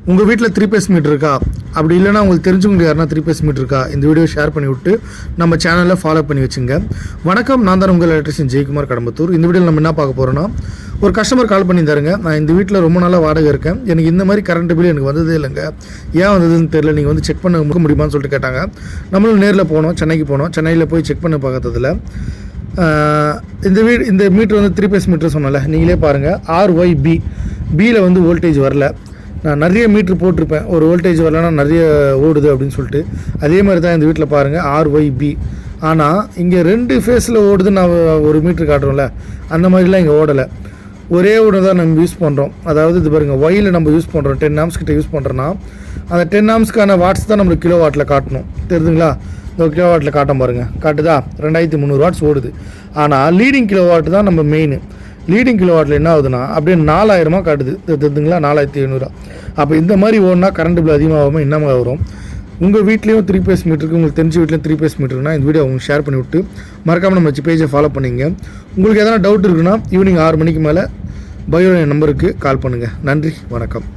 உங்கள் வீட்டில் 3 base metre இருக்கா? அப்படி இல்லைனா உங்களுக்கு தெரிஞ்சவங்க யாருன்னா 3 பேஸ் மீட்டர் இருக்கா? இந்த வீடியோ ஷேர் பண்ணி விட்டு நம்ம சேனலில் ஃபாலோ பண்ணி வச்சுங்க. வணக்கம், நான் தான் உங்கள் எலக்ட்ரிஷியன் ஜெயக்குமார் கடம்பத்தூர். இந்த வீடியோவில் நம்ம என்ன பார்க்க போகிறோன்னா, ஒரு கஸ்டமர் கால் பண்ணியிருந்தாருங்க. நான் இந்த வீட்டில் ரொம்ப நாளாக வாடகை இருக்கேன், எனக்கு இந்த மாதிரி கரண்ட் பில் எனக்கு வந்ததே இல்லைங்க, ஏன் வந்ததுன்னு தெரியல, நீங்கள் வந்து செக் பண்ண முடியுமான்னு சொல்லிட்டு கேட்டாங்க. நம்மளும் நேரில் போனோம், சென்னைக்கு போனோம். சென்னையில் போய் செக் பண்ண பார்த்ததில் இந்த மீட்ரு வந்து 3 பேஸ் மீட்டர் சொன்னல, நீங்களே பாருங்கள். RYB பியில் வந்து வோல்டேஜ் வரல. நான் நிறைய மீட்ரு போட்டிருப்பேன், ஒரு வோல்டேஜ் வரலன்னா நிறைய ஓடுது அப்படின்னு சொல்லிட்டு. அதே மாதிரி தான் இந்த வீட்டில் பாருங்கள், RYB. ஆனால் இங்கே 2 ஃபேஸில் ஓடுது. நான் ஒரு மீட்ரு காட்டுறோம்ல, அந்த மாதிரிலாம் இங்கே ஓடலை. ஒரே ஒன்று தான் நம்ம யூஸ் பண்ணுறோம். அதாவது இது பாருங்கள், ஒயில் நம்ம யூஸ் பண்ணுறோம். 10 ஆம்ஸ் கிட்ட யூஸ் பண்ணுறோன்னா அந்த 10 ஆம்ஸ்க்கான வாட்ஸ் தான் நம்மளுக்கு கிலோ வாட்டில் காட்டணும். தெரியுதுங்களா? இந்த கிலோ வாட்டில் காட்டும் பாருங்கள், காட்டுதா? 2300 வாட்ஸ் ஓடுது. ஆனால் லீடிங் கிலோ வாட்டு தான் நம்ம மெயின். லீடிங் கிலோ வாட்டில் என்ன ஆகுதுன்னா அப்படியே 4000 காட்டுது. தெரியுதுங்களா? 4700. அப்போ இந்த மாதிரி ஓடுனா கரண்ட் பில் அதிகமாகாமல் என்னமாக வரும். உங்கள் வீட்லேயும் 3 பேஸ் மீட்டருக்கு, உங்களுக்கு தெரிஞ்ச வீட்லேயும் 3 பேஸ் மீட்டருக்குன்னா இந்த வீடியோ உங்களுக்கு ஷேர் பண்ணி விட்டு மறக்காமல் நம்ம பேஜை ஃபாலோ பண்ணிங்க. உங்களுக்கு எதனா டவுட் இருக்குன்னா ஈவினிங் 6 மணிக்கு மேலே பயோ நம்பருக்கு கால் பண்ணுங்கள். நன்றி, வணக்கம்.